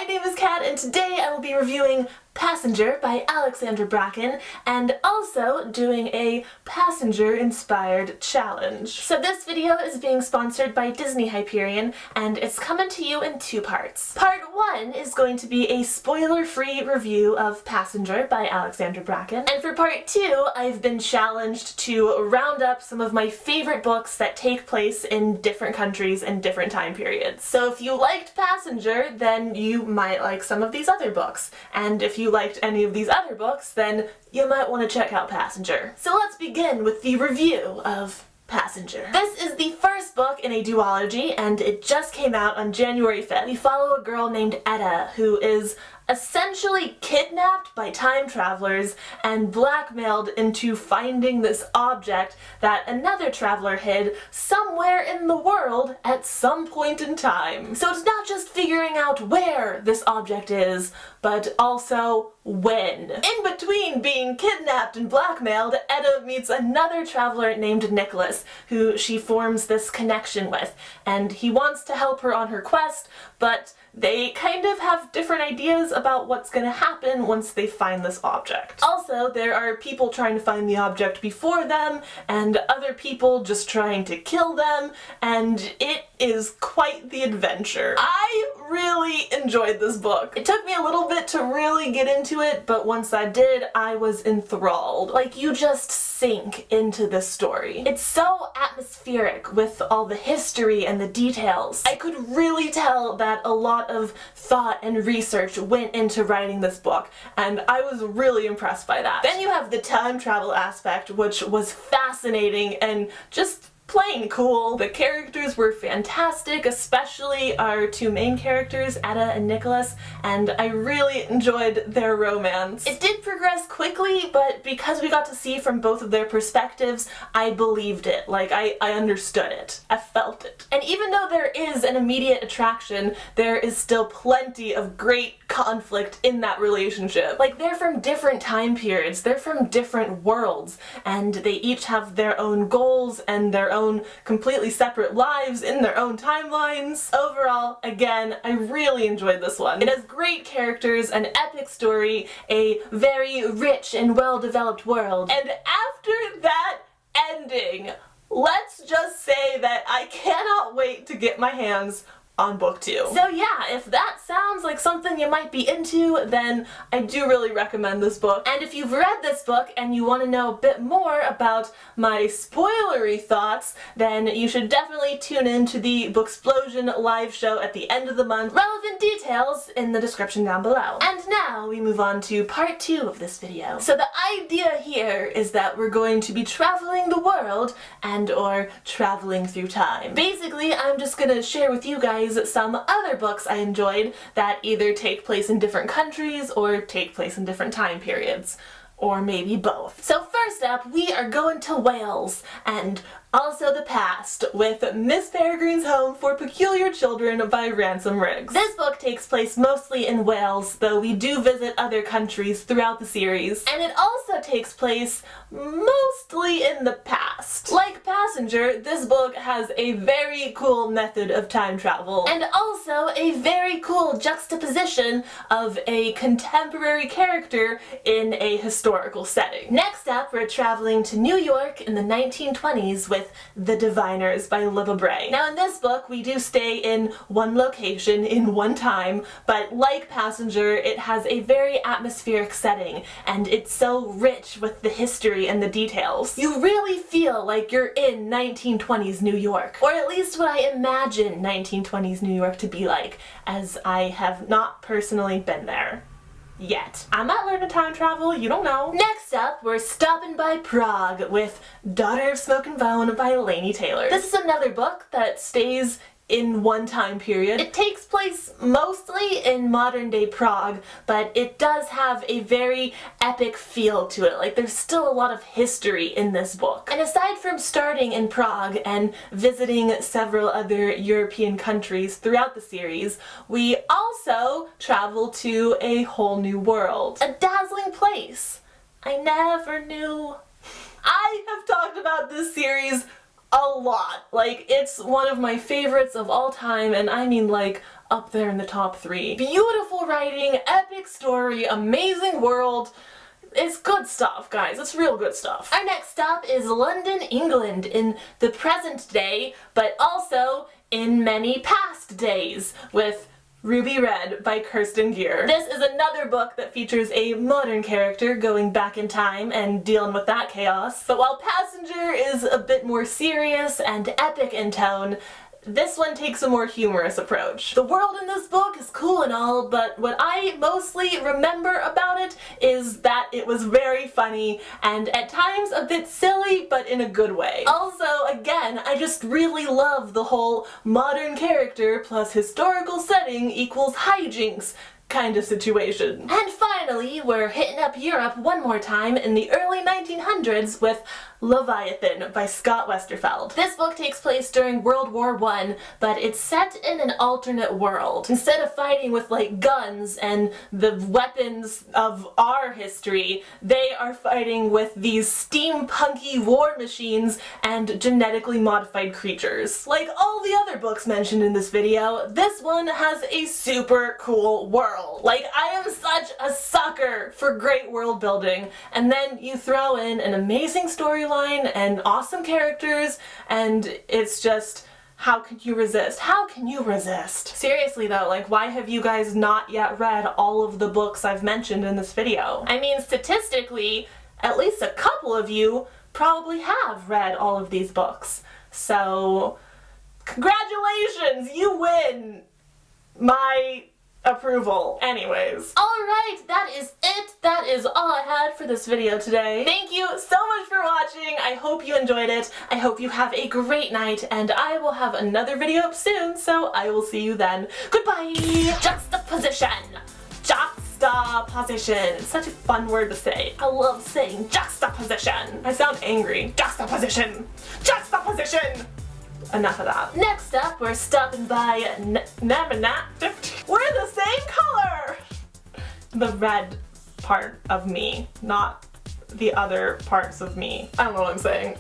My name is Kat, and today I will be reviewing Passenger by Alexandra Bracken, and also doing a Passenger-inspired challenge. So this video is being sponsored by Disney Hyperion, and it's coming to you in two parts. Part 1 is going to be a spoiler-free review of Passenger by Alexandra Bracken, and for Part 2, I've been challenged to round up some of my favorite books that take place in different countries and different time periods. So if you liked Passenger, then you might like some of these other books, and if you liked any of these other books, then you might want to check out Passenger. So let's begin with the review of Passenger. This is the first book in a duology, and it just came out on January 5th. We follow a girl named Etta who is essentially kidnapped by time travelers and blackmailed into finding this object that another traveler hid somewhere in the world at some point in time. So it's not just figuring out where this object is, but also when. In between being kidnapped and blackmailed, Etta meets another traveler named Nicholas, who she forms this connection with, and he wants to help her on her quest, but they kind of have different ideas about what's going to happen once they find this object. Also, there are people trying to find the object before them, and other people just trying to kill them, and it is quite the adventure. I really enjoyed this book. It took me a little bit to really get into it, but once I did, I was enthralled. Like, you just sink into this story. It's so atmospheric with all the history and the details. I could really tell that a lot of thought and research went into writing this book, and I was really impressed by that. Then you have the time travel aspect, which was fascinating and just plain cool. The characters were fantastic, especially our two main characters, Etta and Nicholas, and I really enjoyed their romance. It did progress quickly, but because we got to see from both of their perspectives, I believed it. Like, I understood it. I felt it. And even though there is an immediate attraction, there is still plenty of great conflict in that relationship. Like, they're from different time periods, they're from different worlds, and they each have their own goals and their own completely separate lives in their own timelines. Overall, again, I really enjoyed this one. It has great characters, an epic story, a very rich and well-developed world, and after that ending, let's just say that I cannot wait to get my hands on book 2. So yeah, if that sounds like something you might be into, then I do really recommend this book. And if you've read this book and you want to know a bit more about my spoilery thoughts, then you should definitely tune in to the BOOKSPLOSION live show at the end of the month. Relevant details in the description down below. And now we move on to part 2 of this video. So the idea here is that we're going to be traveling the world and/or traveling through time. Basically, I'm just gonna share with you guys some other books I enjoyed that either take place in different countries or take place in different time periods. Or maybe both. So first up, we are going to Wales, and also the past, with Miss Peregrine's Home for Peculiar Children by Ransom Riggs. This book takes place mostly in Wales, though we do visit other countries throughout the series, and it also takes place mostly in the past. Like Passenger, this book has a very cool method of time travel, and also a very cool juxtaposition of a contemporary character in a historical setting. Next up, we're traveling to New York in the 1920s with The Diviners by Liva Bray. Now in this book, we do stay in one location, in one time, but like Passenger, it has a very atmospheric setting, and it's so rich with the history and the details. You really feel like you're in 1920s New York, or at least what I imagine 1920s New York to be like, as I have not personally been there. Yet. I might learn to time travel, you don't know. Next up, we're stopping by Prague with Daughter of Smoke and Bone by Laini Taylor. This is another book that stays in one time period. It takes place mostly in modern day Prague, but it does have a very epic feel to it. Like, there's still a lot of history in this book. And aside from starting in Prague and visiting several other European countries throughout the series, we also travel to a whole new world. A dazzling place I never knew. I have talked about this series a lot. Like, it's one of my favorites of all time, and I mean like up there in the top 3. Beautiful writing, epic story, amazing world. It's good stuff, guys. It's real good stuff. Our next stop is London, England, in the present day, but also in many past days, with Ruby Red by Kirsten Gier. This is another book that features a modern character going back in time and dealing with that chaos. But while Passenger is a bit more serious and epic in tone, this one takes a more humorous approach. The world in this book is cool and all, but what I mostly remember about it is that it was very funny and at times a bit silly, but in a good way. Also, again, I just really love the whole modern character plus historical setting equals hijinks kind of situation. And finally, we're hitting up Europe one more time in the early 1900s with Leviathan by Scott Westerfeld. This book takes place during World War I, but it's set in an alternate world. Instead of fighting with like guns and the weapons of our history, they are fighting with these steampunky war machines and genetically modified creatures. Like all the other books mentioned in this video, this one has a super cool world. Like, I am such a sucker for great world building, and then you throw in an amazing storyline and awesome characters, and it's just, how can you resist? How can you resist? Seriously though, like, why have you guys not yet read all of the books I've mentioned in this video? I mean, statistically, at least a couple of you probably have read all of these books. So, congratulations! You win my approval. Anyways. Alright, that is it. That is all I had for this video today. Thank you so much for watching. I hope you enjoyed it. I hope you have a great night, and I will have another video up soon, so I will see you then. Goodbye! Juxtaposition! Juxtaposition. It's such a fun word to say. I love saying juxtaposition. I sound angry. Juxtaposition! Juxtaposition! Enough of that. Next up, we're stopping by we're the same color! The red part of me, not the other parts of me. I don't know what I'm saying.